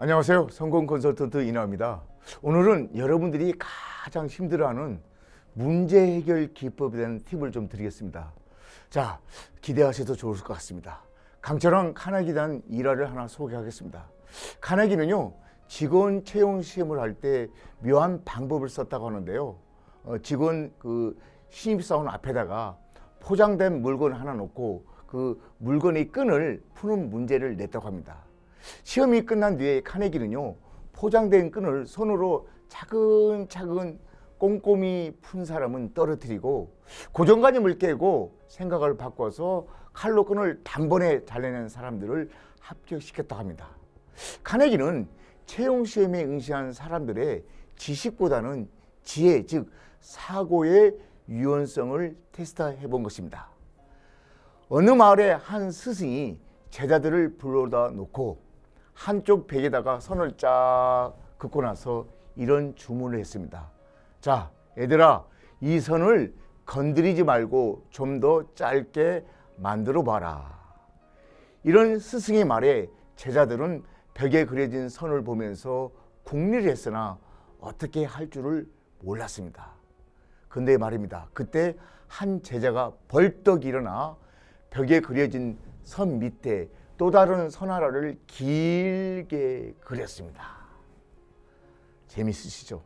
안녕하세요. 성공 컨설턴트 이나입니다. 오늘은 여러분들이 가장 힘들어하는 문제 해결 기법에 대한 팁을 좀 드리겠습니다. 자, 기대하셔도 좋을 것 같습니다. 강철왕 카네기에 대한 일화를 하나 소개하겠습니다. 카네기는요, 직원 채용 시험을 할 때 묘한 방법을 썼다고 하는데요. 직원 신입사원 앞에다가 포장된 물건 하나 놓고 그 물건의 끈을 푸는 문제를 냈다고 합니다. 시험이 끝난 뒤에 카네기는요, 포장된 끈을 손으로 차근차근 꼼꼼히 푼 사람은 떨어뜨리고 고정관념을 깨고 생각을 바꿔서 칼로 끈을 단번에 잘라낸 사람들을 합격시켰다고 합니다. 카네기는 채용시험에 응시한 사람들의 지식보다는 지혜, 즉 사고의 유연성을 테스트해 본 것입니다. 어느 마을의 한 스승이 제자들을 불러다 놓고 한쪽 벽에다가 선을 쫙 긋고 나서 이런 주문을 했습니다. 자, 얘들아, 이 선을 건드리지 말고 좀 더 짧게 만들어 봐라. 이런 스승의 말에 제자들은 벽에 그려진 선을 보면서 궁리를 했으나 어떻게 할 줄을 몰랐습니다. 근데 말입니다. 그때 한 제자가 벌떡 일어나 벽에 그려진 선 밑에 또 다른 선 하나를 길게 그렸습니다. 재밌으시죠?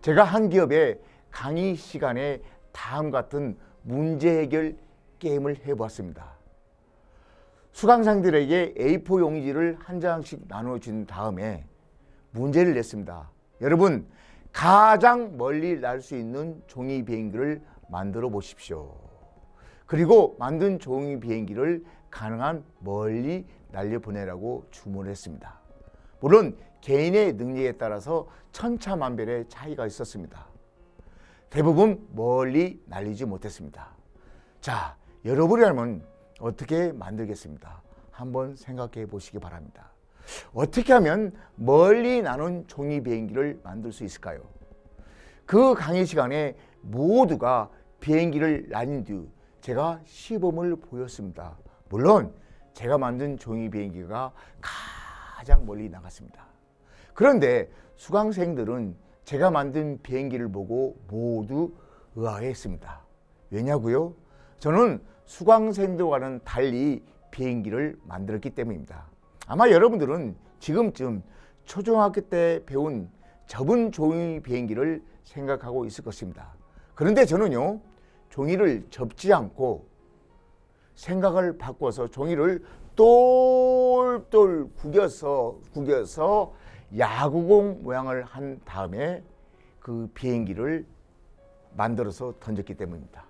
제가 한 기업의 강의 시간에 다음 같은 문제 해결 게임을 해보았습니다. 수강생들에게 A4 용지를 한 장씩 나눠준 다음에 문제를 냈습니다. 여러분, 가장 멀리 날 수 있는 종이 비행기를 만들어 보십시오. 그리고 만든 종이 비행기를 가능한 멀리 날려보내라고 주문했습니다. 물론 개인의 능력에 따라서 천차만별의 차이가 있었습니다. 대부분 멀리 날리지 못했습니다. 자, 여러분이라면 어떻게 만들겠습니다? 한번 생각해 보시기 바랍니다. 어떻게 하면 멀리 나는 종이 비행기를 만들 수 있을까요? 그 강의 시간에 모두가 비행기를 날린 뒤 제가 시범을 보였습니다. 물론 제가 만든 종이 비행기가 가장 멀리 나갔습니다. 그런데 수강생들은 제가 만든 비행기를 보고 모두 의아해했습니다. 왜냐고요? 저는 수강생들과는 달리 비행기를 만들었기 때문입니다. 아마 여러분들은 지금쯤 초등학교 때 배운 접은 종이 비행기를 생각하고 있을 것입니다. 그런데 저는요, 종이를 접지 않고 생각을 바꿔서 종이를 똘똘 구겨서 야구공 모양을 한 다음에 그 비행기를 만들어서 던졌기 때문입니다.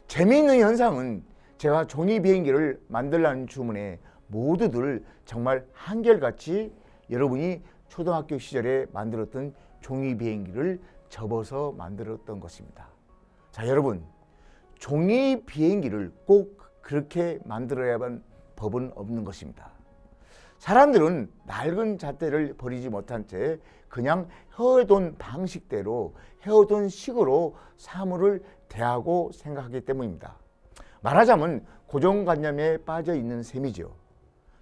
재미있는 현상은 제가 종이 비행기를 만들라는 주문에 모두들 정말 한결같이 여러분이 초등학교 시절에 만들었던 종이 비행기를 접어서 만들었던 것입니다. 자, 여러분, 종이 비행기를 꼭 그렇게 만들어야만 법은 없는 것입니다. 사람들은 낡은 잣대를 버리지 못한 채 그냥 해오던 방식대로 해오던 식으로 사물을 대하고 생각하기 때문입니다. 말하자면 고정관념에 빠져 있는 셈이죠.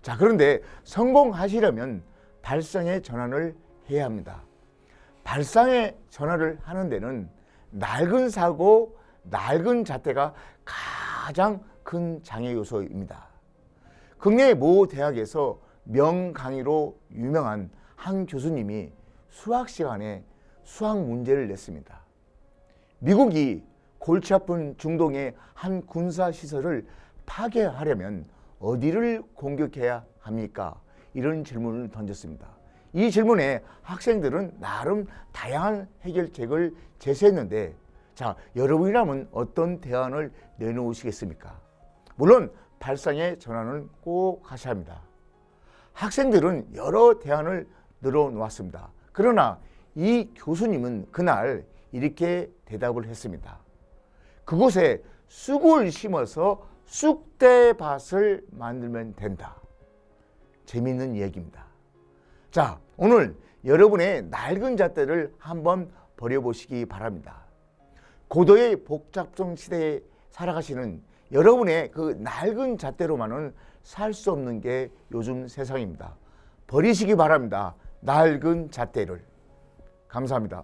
자, 그런데 성공하시려면 발상의 전환을 해야 합니다. 발상의 전환을 하는 데는 낡은 사고, 낡은 잣대가 가장 큰 장애 요소입니다. 국내 모 대학에서 명강의로 유명한 한 교수님이 수학 시간에 수학 문제를 냈습니다. 미국이 골치 아픈 중동의 한 군사시설을 파괴하려면 어디를 공격해야 합니까? 이런 질문을 던졌습니다. 이 질문에 학생들은 나름 다양한 해결책을 제시했는데, 자, 여러분이라면 어떤 대안을 내놓으시겠습니까? 물론 발상의 전환을 꼭 하셔야 합니다. 학생들은 여러 대안을 늘어놓았습니다. 그러나 이 교수님은 그날 이렇게 대답을 했습니다. 그곳에 쑥을 심어서 쑥대밭을 만들면 된다. 재미있는 이야기입니다. 자, 오늘 여러분의 낡은 잣대를 한번 버려보시기 바랍니다. 고도의 복잡성 시대에 살아가시는 여러분의 그 낡은 잣대로만은 살 수 없는 게 요즘 세상입니다. 버리시기 바랍니다. 낡은 잣대를. 감사합니다.